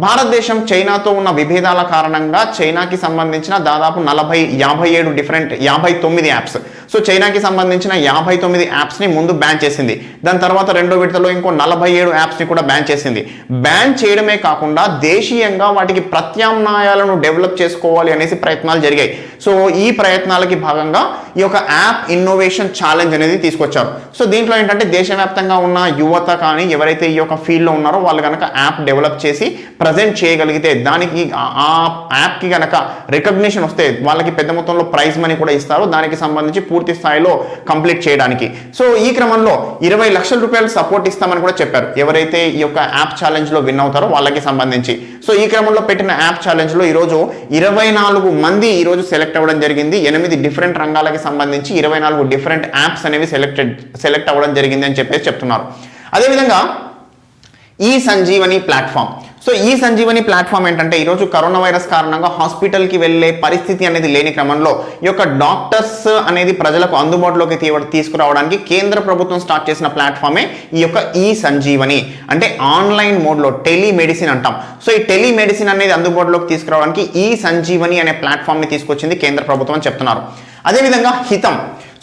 భారతదేశం చైనాతో ఉన్న విభేదాల కారణంగా చైనాకి సంబంధించిన దాదాపు 59 యాప్స్. సో చైనాకి సంబంధించిన 59 యాప్స్ని ముందు బ్యాన్ చేసింది. దాని తర్వాత రెండో విడతలో ఇంకో 47 యాప్స్ని కూడా బ్యాన్ చేసింది. బ్యాన్ చేయడమే కాకుండా దేశీయంగా వాటికి ప్రత్యామ్నాయాలను డెవలప్ చేసుకోవాలి అనేసి ప్రయత్నాలు జరిగాయి. సో ఈ ప్రయత్నాలకి భాగంగా ఈ యొక్క యాప్ ఇన్నోవేషన్ ఛాలెంజ్ అనేది తీసుకొచ్చారు. సో దీంట్లో ఏంటంటే దేశవ్యాప్తంగా ఉన్న యువత కానీ ఎవరైతే ఈ యొక్క ఫీల్డ్లో ఉన్నారో వాళ్ళు కనుక యాప్ డెవలప్ చేసి ప్రజెంట్ చేయగలిగితే దానికి ఆ యాప్కి కనుక రికగ్నిషన్ వస్తే వాళ్ళకి పెద్ద మొత్తంలో ప్రైజ్ మనీ కూడా ఇస్తారు దానికి సంబంధించి పూర్తి స్థాయిలో కంప్లీట్ చేయడానికి. సో ఈ క్రమంలో 20 లక్షల రూపాయలు సపోర్ట్ ఇస్తామని కూడా చెప్పారు ఎవరైతే ఈ యొక్క యాప్ ఛాలెంజ్లో విన్ అవుతారో వాళ్ళకి సంబంధించి. సో ఈ క్రమంలో పెట్టిన యాప్ ఛాలెంజ్లో ఈరోజు 24 మంది ఈరోజు సెలెక్ట్ అవ్వడం జరిగింది. 8 డిఫరెంట్ రంగాలకి సంబంధించి 24 డిఫరెంట్ యాప్స్ అనేవి సెలెక్ట్ అవ్వడం జరిగింది అని చెప్పేసి చెప్తున్నారు. అదేవిధంగా ఈ సంజీవని ప్లాట్ఫామ్. సో ఈ సంజీవని ప్లాట్ఫామ్ ఏంటంటే ఈరోజు కరోనా వైరస్ కారణంగా హాస్పిటల్కి వెళ్ళే పరిస్థితి అనేది లేని క్రమంలో ఈ యొక్క డాక్టర్స్ అనేది ప్రజలకు అందుబాటులోకి తీసుకురావడానికి కేంద్ర ప్రభుత్వం స్టార్ట్ చేసిన ప్లాట్ఫామే ఈ యొక్క ఈ సంజీవని. అంటే ఆన్లైన్ మోడ్లో టెలిమెడిసిన్ అంటాం. సో ఈ టెలిమెడిసిన్ అనేది అందుబాటులోకి తీసుకురావడానికి ఈ సంజీవని అనే ప్లాట్ఫామ్ని తీసుకొచ్చింది కేంద్ర ప్రభుత్వం అని చెప్తున్నారు. అదేవిధంగా హితం.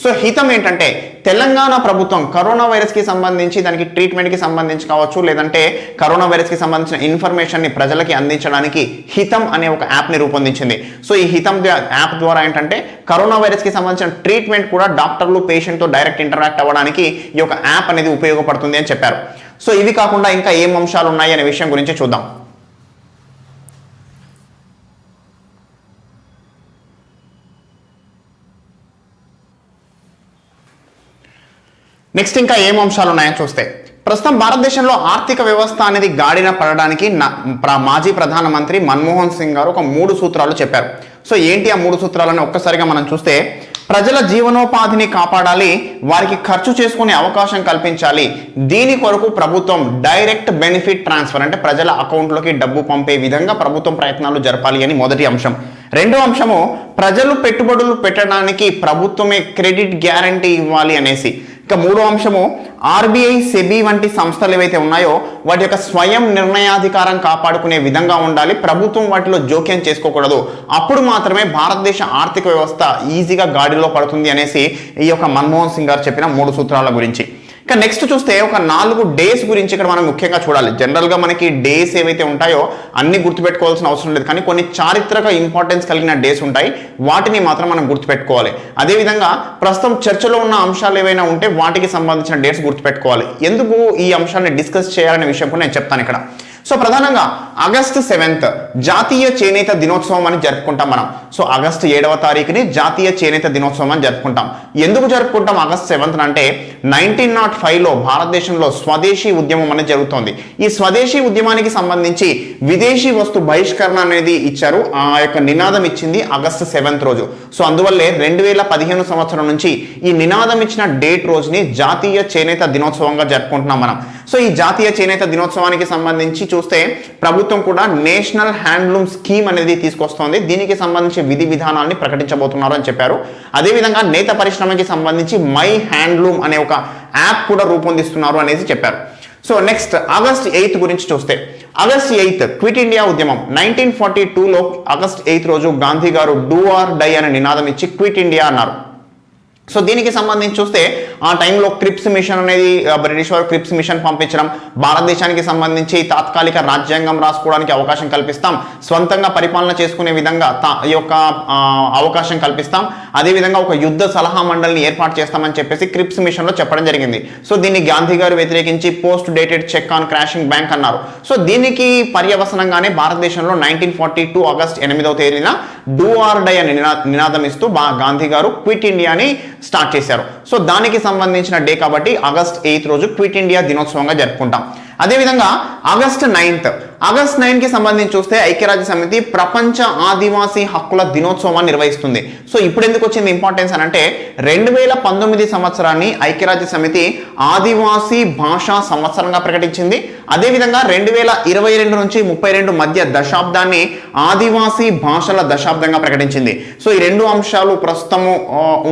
సో హితం ఏంటంటే తెలంగాణ ప్రభుత్వం కరోనా వైరస్కి సంబంధించి దానికి ట్రీట్మెంట్కి సంబంధించి కావచ్చు లేదంటే కరోనా వైరస్కి సంబంధించిన ఇన్ఫర్మేషన్ని ప్రజలకి అందించడానికి హితం అనే ఒక యాప్ని రూపొందించింది. సో ఈ హితం యాప్ ద్వారా ఏంటంటే కరోనా వైరస్కి సంబంధించిన ట్రీట్మెంట్ కూడా డాక్టర్లు పేషెంట్తో డైరెక్ట్ ఇంటరాక్ట్ అవ్వడానికి ఈ యొక్క యాప్ అనేది ఉపయోగపడుతుంది అని చెప్పారు. సో ఇవి కాకుండా ఇంకా ఏం అంశాలు ఉన్నాయి అనే విషయం గురించి చూద్దాం. నెక్స్ట్ ఇంకా ఏం అంశాలు ఉన్నాయో చూస్తే ప్రస్తుతం భారతదేశంలో ఆర్థిక వ్యవస్థ అనేది గాడిన పడడానికి మాజీ ప్రధానమంత్రి మన్మోహన్ సింగ్ గారు ఒక 3 సూత్రాలు చెప్పారు. సో ఏంటి ఆ 3 సూత్రాలని ఒక్కసారిగా మనం చూస్తే, ప్రజల జీవనోపాధిని కాపాడాలి, వారికి ఖర్చు చేసుకునే అవకాశం కల్పించాలి, దీని కొరకు ప్రభుత్వం డైరెక్ట్ బెనిఫిట్ ట్రాన్స్ఫర్ అంటే ప్రజల అకౌంట్లోకి డబ్బు పంపే విధంగా ప్రభుత్వం ప్రయత్నాలు జరపాలి అని మొదటి అంశం. రెండో అంశము, ప్రజలు పెట్టుబడులు పెట్టడానికి ప్రభుత్వమే క్రెడిట్ గ్యారంటీ ఇవ్వాలి అనేసి. ఇక మూడో అంశము, ఆర్బీఐ, సెబీ వంటి సంస్థలు ఏవైతే ఉన్నాయో వాటి యొక్క స్వయం నిర్ణయాధికారం కాపాడుకునే విధంగా ఉండాలి, ప్రభుత్వం వాటిలో జోక్యం చేసుకోకూడదు, అప్పుడు మాత్రమే భారతదేశ ఆర్థిక వ్యవస్థ ఈజీగా గాడిలో పడుతుంది అనేసి ఈ యొక్క మన్మోహన్ సింగ్ గారు చెప్పిన 3 సూత్రాల గురించి. ఇక నెక్స్ట్ చూస్తే ఒక 4 డేస్ గురించి ఇక్కడ మనం ముఖ్యంగా చూడాలి. జనరల్గా మనకి డేస్ ఏవైతే ఉంటాయో అన్ని గుర్తుపెట్టుకోవాల్సిన అవసరం లేదు, కానీ కొన్ని చారిత్రక ఇంపార్టెన్స్ కలిగిన డేస్ ఉంటాయి, వాటిని మాత్రం మనం గుర్తుపెట్టుకోవాలి. అదేవిధంగా ప్రస్తుతం చర్చలో ఉన్న అంశాలు ఏవైనా ఉంటే వాటికి సంబంధించిన డేట్స్ గుర్తుపెట్టుకోవాలి. ఎందుకు ఈ అంశాన్ని డిస్కస్ చేయాలనే విషయం కూడా నేను చెప్తాను ఇక్కడ. సో ప్రధానంగా ఆగస్టు 7th జాతీయ చేనేత దినోత్సవం అని జరుపుకుంటాం మనం. సో ఆగస్టు 7వ తారీఖుని జాతీయ చేనేత దినోత్సవం అని జరుపుకుంటాం. ఎందుకు జరుపుకుంటాం ఆగస్టు 7th అంటే 1905లో భారతదేశంలో స్వదేశీ ఉద్యమం అనేది జరుగుతోంది. ఈ స్వదేశీ ఉద్యమానికి సంబంధించి విదేశీ వస్తు బహిష్కరణ అనేది ఇచ్చారు, ఆ యొక్క నినాదం ఇచ్చింది ఆగస్టు 7th రోజు. సో అందువల్లే 2015 సంవత్సరం నుంచి ఈ నినాదం ఇచ్చిన డేట్ రోజుని జాతీయ చేనేత దినోత్సవంగా జరుపుకుంటున్నాం మనం. సో ఈ జాతీయ చేనేత దినోత్సవానికి సంబంధించి చూస్తే ప్రభుత్వం కూడా నేషనల్ హ్యాండ్లూమ్ స్కీమ్ అనేది తీసుకొస్తోంది, దీనికి సంబంధించి విధి విధానాన్ని ప్రకటించబోతున్నారు అని చెప్పారు. అదేవిధంగా నేత పరిశ్రమకి సంబంధించి మై హ్యాండ్లూమ్ అనే ఒక యాప్ కూడా రూపొందిస్తున్నారు అనేసి చెప్పారు. సో నెక్స్ట్ ఆగస్ట్ 8th గురించి చూస్తే, ఆగస్ట్ 8th క్విట్ ఇండియా ఉద్యమం 1942లో ఆగస్ట్ 8th రోజు గాంధీ గారు డూ ఆర్ డై అనే నినాదం ఇచ్చి క్విట్ ఇండియా అన్నారు. సో దీనికి సంబంధించి చూస్తే ఆ టైంలో క్రిప్స్ మిషన్ అనేది బ్రిటిష్ వారు క్రిప్స్ మిషన్ పంపించడం, భారతదేశానికి సంబంధించి తాత్కాలిక రాజ్యాంగం రాసుకోవడానికి అవకాశం కల్పిస్తాం, స్వంతంగా పరిపాలన చేసుకునే విధంగా ఈ యొక్క అవకాశం కల్పిస్తాం, అదేవిధంగా ఒక యుద్ధ సలహా మండలిని ఏర్పాటు చేస్తామని చెప్పేసి క్రిప్స్ మిషన్లో చెప్పడం జరిగింది. సో దీన్ని గాంధీ గారు వ్యతిరేకించి post dated cheque on crashing bank అన్నారు. సో దీనికి పర్యవసనంగానే భారతదేశంలో 1942 ఆగస్ట్ 8వ తేదీన డూ ఆర్ డై అని నినాదం ఇస్తూ గాంధీ గారు క్విట్ ఇండియాని స్టార్ట్ చేశారు. సో దానికి సంబంధించిన డే కాబట్టి ఆగస్ట్ 8th రోజు క్విట్ ఇండియా దినోత్సవంగా జరుపుకుంటాం. అదేవిధంగా ఆగస్ట్ 9th కి సంబంధించి చూస్తే ఐక్యరాజ్య సమితి ప్రపంచ ఆదివాసీ హక్కుల దినోత్సవాన్ని నిర్వహిస్తుంది. సో ఇప్పుడు ఎందుకు వచ్చింది ఇంపార్టెన్స్ అని అంటే 2019 సంవత్సరాన్ని ఐక్యరాజ్య సమితి ఆదివాసీ భాషా సంవత్సరంగా ప్రకటించింది. అదేవిధంగా 2022 నుంచి 32 మధ్య దశాబ్దాన్ని ఆదివాసీ భాషల దశాబ్దంగా ప్రకటించింది. సో ఈ 2 అంశాలు ప్రస్తుతము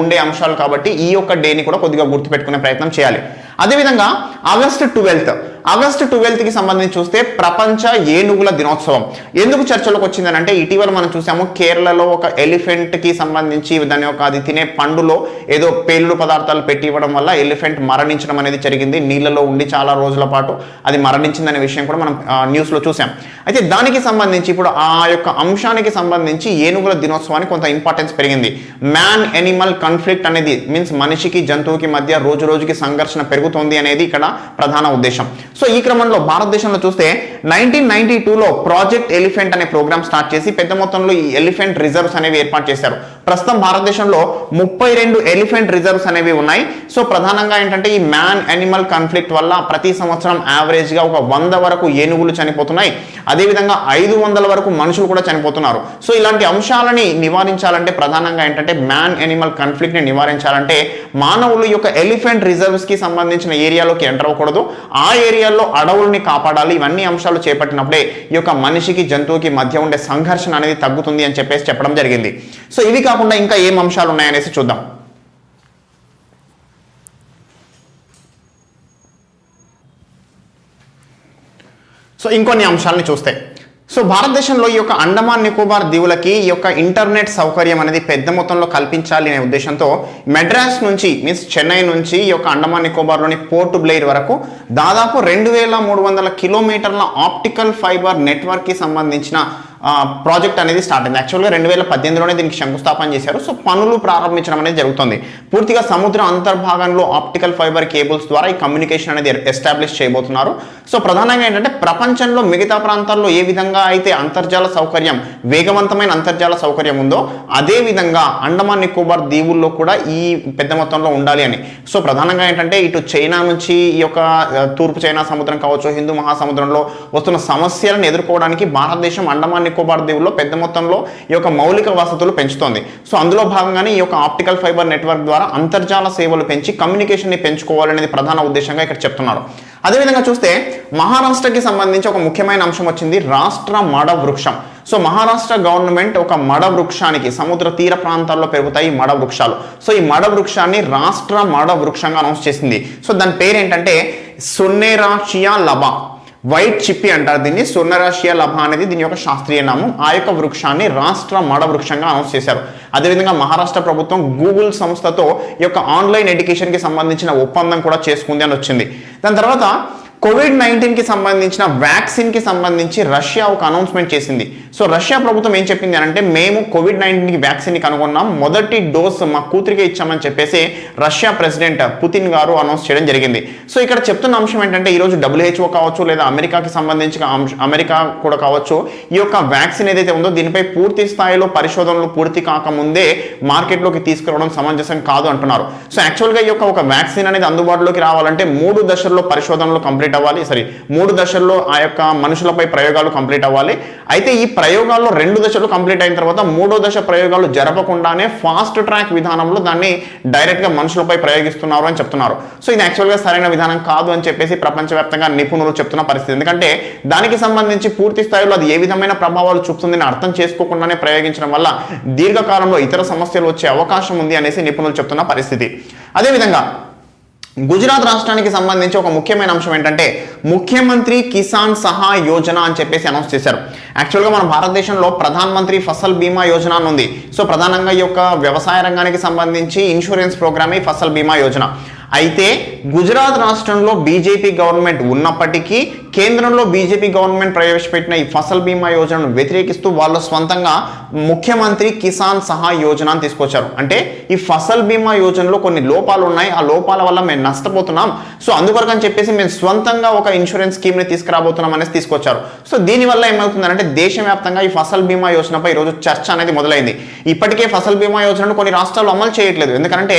ఉండే అంశాలు కాబట్టి ఈ యొక్క డేని కూడా కొద్దిగా గుర్తుపెట్టుకునే ప్రయత్నం చేయాలి. అదేవిధంగా ఆగస్ట్ 12th కి సంబంధించి చూస్తే ప్రపంచ ఏనుగుల దినోత్సవం ఎందుకు చర్చలోకి వచ్చిందని అంటే, ఇటీవల మనం చూసాము కేరళలో ఒక ఎలిఫెంట్ కి సంబంధించి దాని యొక్క అది తినే పండులో ఏదో పేలుడు పదార్థాలు పెట్టి ఇవ్వడం వల్ల ఎలిఫెంట్ మరణించడం అనేది జరిగింది. నీళ్ళలో ఉండి చాలా రోజుల పాటు అది మరణించిందనే విషయం కూడా మనం న్యూస్లో చూసాం. అయితే దానికి సంబంధించి ఇప్పుడు ఆ యొక్క అంశానికి సంబంధించి ఏనుగుల దినోత్సవానికి కొంత ఇంపార్టెన్స్ పెరిగింది. మ్యాన్ ఎనిమల్ కాన్ఫ్లిక్ట్ అనేది మీన్స్ మనిషికి జంతువుకి మధ్య రోజు రోజుకి సంఘర్షణ పెరుగుతోంది అనేది ఇక్కడ ప్రధాన ఉద్దేశం. సో ఈ క్రమంలో భారతదేశంలో చూస్తే 1992లో ప్రాజెక్ట్ ఎలిఫెంట్ అనే ప్రోగ్రామ్ స్టార్ట్ చేసి పెద్ద మొత్తంలో ఈ ఎలిఫెంట్ రిజర్వ్స్ అనేవి ఏర్పాటు చేశారు. ప్రస్తుతం భారతదేశంలో 32 ఎలిఫెంట్ రిజర్వ్స్ అనేవి ఉన్నాయి. సో ప్రధానంగా ఏంటంటే ఈ మ్యాన్ యానిమల్ కాన్ఫ్లిక్ట్ వల్ల ప్రతి సంవత్సరం యావరేజ్ గా ఒక 100 వరకు ఏనుగులు చనిపోతున్నాయి, అదేవిధంగా 500 వరకు మనుషులు కూడా చనిపోతున్నారు. సో ఇలాంటి అంశాలని నివారించాలంటే ప్రధానంగా ఏంటంటే మ్యాన్ యానిమల్ కాన్ఫ్లిక్ట్ ని నివారించాలంటే మానవులు యొక్క ఎలిఫెంట్ రిజర్వ్స్ కి సంబంధించిన ఏరియాలోకి ఎంటర్ అవ్వకూడదు, ఆ ఏరియాలో అడవుల్ని కాపాడాలి. ఇవన్నీ అంశాలు చేపట్టినప్పుడే ఈ యొక్క మనిషికి జంతువుకి మధ్య ఉండే సంఘర్షణ అనేది తగ్గుతుంది అని చెప్పేసి చెప్పడం జరిగింది. సో ఇవి కాకుండా ఇంకా ఏం అంశాలు ఉన్నాయనేసి చూద్దాం. సో ఇంకొన్ని అంశాలని చూస్తే, సో భారతదేశంలో ఈ యొక్క అండమాన్ నికోబార్ దీవులకి ఈ యొక్క ఇంటర్నెట్ సౌకర్యం అనేది పెద్ద మొత్తంలో కల్పించాలి అనే ఉద్దేశంతో మెడ్రాస్ నుంచి మీన్స్ చెన్నై నుంచి ఈ యొక్క అండమాన్ నికోబార్లోని పోర్ట్ బ్లెయిర్ వరకు దాదాపు 2300 కిలోమీటర్ల ఆప్టికల్ ఫైబర్ నెట్వర్క్కి సంబంధించిన ప్రాజెక్ట్ అనేది స్టార్ట్ అయింది. యాక్చువల్గా 2018లోనే దీనికి శంకుస్థాపన చేశారు. సో పనులు ప్రారంభించడం అనేది జరుగుతుంది. పూర్తిగా సముద్ర అంతర్భాగంలో ఆప్టికల్ ఫైబర్ కేబుల్స్ ద్వారా ఈ కమ్యూనికేషన్ అనేది ఎస్టాబ్లిష్ చేయబోతున్నారు. సో ప్రధానంగా ఏంటంటే ప్రపంచంలో మిగతా ప్రాంతాల్లో ఏ విధంగా అయితే అంతర్జాల సౌకర్యం, వేగవంతమైన అంతర్జాల సౌకర్యం ఉందో అదే విధంగా అండమాన్ నికోబార్ దీవుల్లో కూడా ఈ పెద్ద మొత్తంలో ఉండాలి అని. సో ప్రధానంగా ఏంటంటే ఇటు చైనా నుంచి ఈ యొక్క తూర్పు చైనా సముద్రం కావచ్చు, హిందూ మహాసముద్రంలో వస్తున్న సమస్యలను ఎదుర్కోవడానికి భారతదేశం అండమాన్ నికోబార్ దీవుల్లో పెద్ద మొత్తంలో ఈ యొక్క మౌలిక వసతులు పెంచుతోంది. సో అందులో భాగంగానే ఈ యొక్క ఆప్టికల్ ఫైబర్ నెట్వర్క్ ద్వారా అంతర్జాల సేవలు పెంచి కమ్యూనికేషన్ని పెంచుకోవాలనేది ప్రధాన ఉద్దేశంగా ఇక్కడ చెప్తున్నారు. అదేవిధంగా చూస్తే మహారాష్ట్రకి సంబంధించి ఒక ముఖ్యమైన అంశం వచ్చింది, రాష్ట్ర మడ వృక్షం. సో మహారాష్ట్ర గవర్నమెంట్ ఒక మడ వృక్షానికి, సముద్ర తీర ప్రాంతాల్లో పెరుగుతాయి మడ వృక్షాలు, సో ఈ మడ వృక్షాన్ని రాష్ట్ర మడ వృక్షంగా అనౌన్స్ చేసింది. సో దాని పేరు ఏంటంటే సొన్నేరాషియా లబా, వైట్ చిప్పి అంటారు దీన్ని. సొన్నరాషియా లభ అనేది దీని యొక్క శాస్త్రీయ నామం. ఆ యొక్క వృక్షాన్ని రాష్ట్ర మడ వృక్షంగా అనౌన్స్ చేశారు. అదేవిధంగా మహారాష్ట్ర ప్రభుత్వం గూగుల్ సంస్థతో ఈ యొక్క ఆన్లైన్ ఎడ్యుకేషన్కి సంబంధించిన ఒప్పందం కూడా చేసుకుంది అని వచ్చింది. దాని తర్వాత కోవిడ్-19కి సంబంధించిన వ్యాక్సిన్కి సంబంధించి రష్యా ఒక అనౌన్స్మెంట్ చేసింది. సో రష్యా ప్రభుత్వం ఏం చెప్పింది అంటే, మేము కోవిడ్-19కి వ్యాక్సిన్ని కనుగొన్నాం, మొదటి డోస్ మా కూతురికి ఇచ్చామని చెప్పేసి రష్యా ప్రెసిడెంట్ పుతిన్ గారు అనౌన్స్ చేయడం జరిగింది. సో ఇక్కడ చెప్తున్న అంశం ఏంటంటే, ఈరోజు WHO కావచ్చు లేదా అమెరికాకి సంబంధించిన అమెరికా కూడా కావచ్చు, ఈ యొక్క వ్యాక్సిన్ ఏదైతే ఉందో దీనిపై పూర్తి స్థాయిలో పరిశోధనలు పూర్తి కాకముందే మార్కెట్లోకి తీసుకురావడం సమంజసం కాదు అంటున్నారు. సో యాక్చువల్గా ఈ యొక్క ఒక వ్యాక్సిన్ అనేది అందుబాటులోకి రావాలంటే 3 దశల్లో పరిశోధనలు కంప్లీట్ అవ్వాలి. 3 దశల్లో ఆ యొక్క మనుషులపై ప్రయోగాలు కంప్లీట్ అవ్వాలి. అయితే ఈ ప్రయోగాల్లో 2 దశలు కంప్లీట్ అయిన తర్వాత 3వ దశ ప్రయోగాలు జరపకుండానే ఫాస్ట్ ట్రాక్ విధానంలో దాన్ని డైరెక్ట్గా మనుషులపై ప్రయోగిస్తున్నారు అని చెప్తున్నారు. సో ఇది యాక్చువల్గా సరైన విధానం కాదు అని చెప్పేసి ప్రపంచవ్యాప్తంగా నిపుణులు చెప్తున్న పరిస్థితి. ఎందుకంటే దానికి సంబంధించి పూర్తి స్థాయిలో అది ఏ విధమైన ప్రభావాలు చూపుతుందని అర్థం చేసుకోకుండానే ప్రయోగించడం వల్ల దీర్ఘకాలంలో ఇతర సమస్యలు వచ్చే అవకాశం ఉంది అనేసి నిపుణులు చెప్తున్న పరిస్థితి. అదేవిధంగా గుజరాత్ రాష్ట్రానికి సంబంధించి ఒక ముఖ్యమైన అంశం ఏంటంటే, ముఖ్యమంత్రి కిసాన్ సహాయ్ యోజన అని చెప్పేసి అనౌన్స్ చేశారు. యాక్చువల్గా మన భారతదేశంలో ప్రధాన మంత్రి ఫసల్ బీమా యోజన అని ఉంది. సో ప్రధానంగా ఈ యొక్క వ్యవసాయ రంగానికి సంబంధించి ఇన్సూరెన్స్ ప్రోగ్రామే ఫసల్ బీమా యోజన. అయితే గుజరాత్ రాష్ట్రంలో బీజేపీ గవర్నమెంట్ ఉన్నప్పటికీ కేంద్రంలో బీజేపీ గవర్నమెంట్ ప్రవేశపెట్టిన ఈ ఫసల్ బీమా యోజనను వ్యతిరేకిస్తూ వాళ్ళు స్వంతంగా ముఖ్యమంత్రి కిసాన్ సహాయ్ యోజన అని తీసుకొచ్చారు. అంటే ఈ ఫసల్ బీమా యోజనలో కొన్ని లోపాలు ఉన్నాయి, ఆ లోపాల వల్ల మేము నష్టపోతున్నాం, సో అందువరకు అని చెప్పేసి మేము స్వంతంగా ఒక ఇన్సూరెన్స్ స్కీమ్ని తీసుకురాబోతున్నాం అనేసి తీసుకొచ్చారు. సో దీనివల్ల ఏమవుతుందంటే దేశవ్యాప్తంగా ఈ ఫసల్ బీమా యోజనపై ఈరోజు చర్చ అనేది మొదలైంది. ఇప్పటికే ఫసల్ బీమా యోజనను కొన్ని రాష్ట్రాలు అమలు చేయట్లేదు. ఎందుకంటే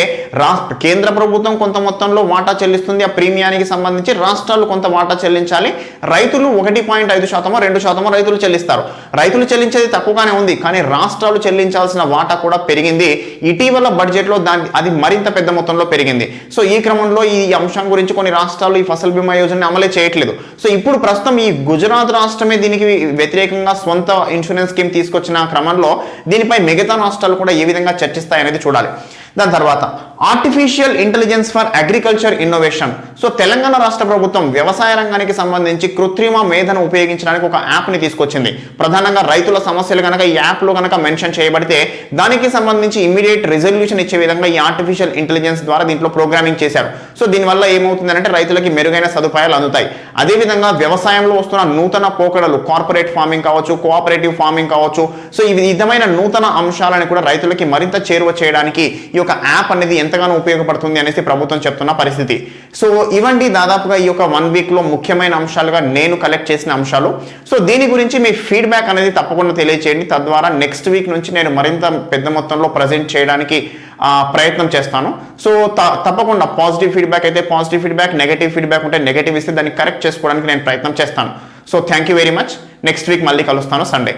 కేంద్ర ప్రభుత్వం కొంత మొత్తంలో వాటా చెల్లిస్తుంది, ఆ ప్రీమియానికి సంబంధించి రాష్ట్రాలు కొంత వాటా చెల్లించాలి. రైతులు 1.5% 2% రైతులు చెల్లిస్తారు. రైతులు చెల్లించేది తక్కువగానే ఉంది, కానీ రాష్ట్రాలు చెల్లించాల్సిన వాటా కూడా పెరిగింది. ఇటీవల బడ్జెట్లో అది మరింత పెద్ద మొత్తంలో పెరిగింది. సో ఈ క్రమంలో ఈ అంశం గురించి కొన్ని రాష్ట్రాలు ఈ ఫసల్ బీమా యోజన అమలే చేయట్లేదు. సో ఇప్పుడు ప్రస్తుతం ఈ గుజరాత్ రాష్ట్రమే దీనికి వ్యతిరేకంగా స్వంత ఇన్సూరెన్స్ స్కీమ్ తీసుకొచ్చిన క్రమంలో దీనిపై మిగతా రాష్ట్రాలు కూడా ఏ విధంగా చర్చిస్తాయనేది చూడాలి. దాని తర్వాత artificial intelligence for agriculture innovation. So Telangana రాష్ట్ర ప్రభుత్వం వ్యవసాయ రంగానికి సంబంధించి కృత్రిమ మేధను ఉపయోగించడానికి ఒక యాప్ని తీసుకొచ్చింది. ప్రధానంగా రైతుల సమస్యలు కనుక ఈ యాప్లో కనుక మెన్షన్ చేయబడితే దానికి సంబంధించి ఇమీడియట్ రిజల్యూషన్ ఇచ్చే విధంగా ఈ ఆర్టిఫిషియల్ ఇంటెలిజెన్స్ ద్వారా దీంట్లో ప్రోగ్రామింగ్ చేశారు. సో దీనివల్ల ఏమవుతుందంటే రైతులకి మెరుగైన సదుపాయాలు అందుతాయి. అదేవిధంగా వ్యవసాయంలో వస్తున్న నూతన పోకడలు, కార్పొరేట్ ఫార్మింగ్ కావచ్చు, కోఆపరేటివ్ ఫార్మింగ్ కావచ్చు, సో ఈ విధమైన నూతన అంశాలను కూడా రైతులకి మరింత చేరువ చేయడానికి ఈ యొక్క యాప్ అనేది ఎంతగానో ఉపయోగపడుతుంది అనేసి ప్రభుత్వం చెప్తున్న పరిస్థితి. సో ఇవండి దాదాపుగా ఈ యొక్క 1 వీక్లో ముఖ్యమైన అంశాలుగా నేను కలెక్ట్ చేసిన అంశాలు. సో దీని గురించి మీ ఫీడ్బ్యాక్ అనేది తప్పకుండా తెలియచేయండి. తద్వారా నెక్స్ట్ వీక్ నుంచి నేను మరింత పెద్ద మొత్తంలో ప్రజెంట్ చేయడానికి ప్రయత్నం చేస్తాను. సో తప్పకుండా పాజిటివ్ ఫీడ్బ్యాక్ అయితే పాజిటివ్ ఫీడ్బ్యాక్, నెగటివ్ ఫీడ్బ్యాక్ ఉంటే నెగటివ్ ఇస్తే దాన్ని కరెక్ట్ చేసుకోవడానికి నేను ప్రయత్నం చేస్తాను. So thank you very much. Next week మళ్ళీ కలుస్తాను సండే.